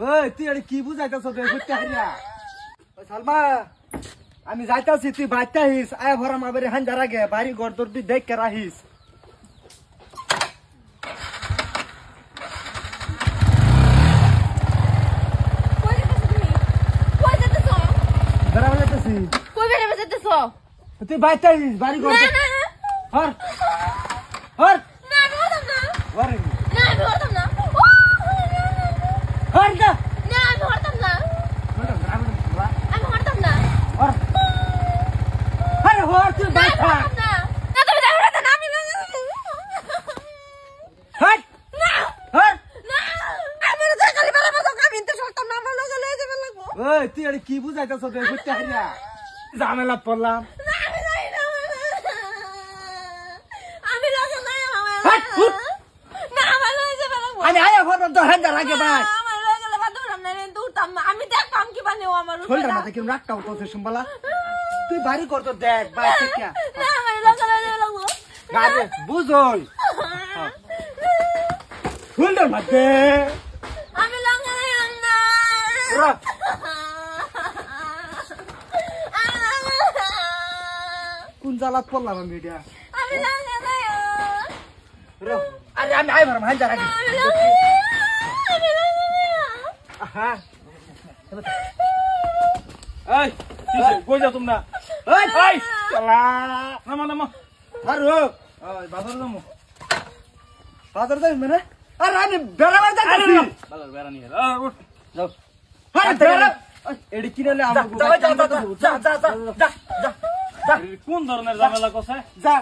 ওই তুই এটা কি বুঝাইতাছ তুই কইতে হারিয়া ওই সালমা আমি যাইতাছি তুই বাইতে আহিস আয় ভরা মাবেরে হাঞ্জার আগে বাড়ি ঘর তোর তুই দেখ কে রাহিস তুই বাইতে আহিস বাড়ি ঘর হর হর না আমি হতাম না হর না আমি হতাম না হর না না আমি হতাম না আমি হতাম না হর আরে হর তুই বাইতে না না তুমি যাবে না আমি হর না হর না আমি তো খালি বেলা মতো আমি তো সরতাম না আমার লগে লয়ে যাবে লাগবো ওই তুই এটা কি বুঝাইতাছ তুই কইতে হারিয়া ঝামেলা পড়লাম না আমি যাই না আমি লগে নাই না আমার লয়ে যাবে লাগবো আমি আয়া ভর তো হাঞ্জার আগে ভাই আমার লয়ে গেলে বাদুর না দৌড়তাম না আমি দেখতাম কি বানিও আমার শোলটা মাথা কেমন রাখটাও তো সম্বালা তুই বাড়ি কর তো দেখ ভাই ঠিক না আমার লগে লয়ে যাবে লাগবো গাবে বুঝই শোলটার মধ্যে আমি লগে নাই না ওরা কোন জালাত পড়লাম আমি এটা আমি লগে নাই রে আরে আমি আই ভর হাঞ্জার আগে আমি লগে হ্যাঁ এই কিসে কই যাও তোমরা এই এই চালা নামা নামা আরে এই বাজারে যামু বাজার যাই মানে আরে আমি বেড়াবার যাচ্ছি বাজার বেরা নিয়ে উঠ যাও আরে বেড়া এডি কিনলে আমার যা যা যা যা যা যা কোন ধরনের ঝামেলা কছে যা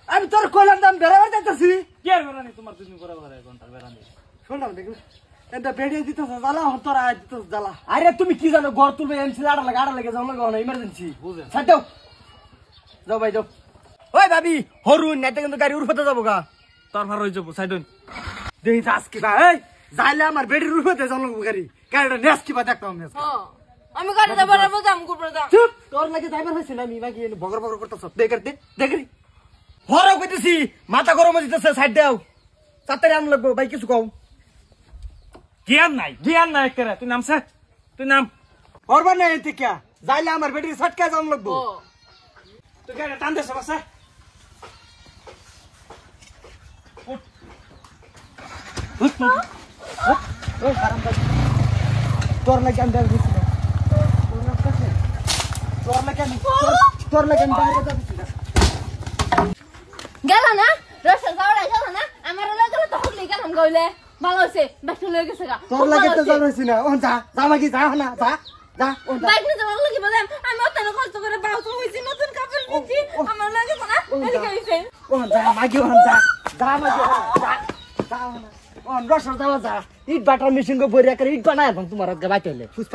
আমি তোর কইলাম দাম বেড়াবার যাচ্ছি কি আর বেরা নি তোমার দুদিন করে করে ঘন্টার বেরা নিয়ে শোনাও দেখো এটা বেড়িয়ে দিতেছ জ্বালা হতরা দিতেছ জ্বালা আরে তুমি কি জানো ঘর তুলবে এমসি আড়া লাগে যাও না ইমার্জেন্সি বুঝেন ছাড় দাও যাও ভাই যাও ওই ভাবি হরুন নেতে কিন্তু গাড়ি উড়ফতে যাবো গা তার ভার হই যাব সাইডন দেখি যাস কি ভাই এই যাইলে আমার বেড়ির উড়ফতে যাও লাগবো গাড়ি গাড়িটা নেস কি বা দেখতাম নেস আমি গাড়ি যাবার মজাম করব না চুপ তোর লাগে ড্রাইভার হইছে না আমি মাগি বগর বগর করতেছ দেখি হরো কইতেছি মাথা গরম হইতেছে সাইড দাও তাড়াতাড়ি আম লাগবো ভাই কিছু কও জ্ঞান নাই করে তুই নামছে তুই নাম করবা না এতে কে যাইলে আমার বেটির ছটকা জাম লাগবো তুই গাড়ি টান দেছ বাসা ওই হারাম ভাই তোর লাগে আমি বাইরে দিছি না তোর লাগে আমি বাইরে যাচ্ছি না গেল না রসা যাওয়া গেল না আমার লগে তো হগলি গেলাম গইলে ভালো হইছে বাকি লয়ে গেছে গা তোর লাগে তো যাইছি না ও যা মাগি যা না যা যা ও যা বাইক নিতে ভালো লাগে বলেন আমি অতটা কষ্ট করে বাউস হইছি নতুন কাপড় কিনছি আমার লাগে না এদিকে হইছে ও যা মাগি ও যা মাগি যা না ও রসা যাওয়া যা ইট বাটার মেশিন গো বইরা করে ইট বানায় তোমার আজকে বাইতে হলে সুস্থ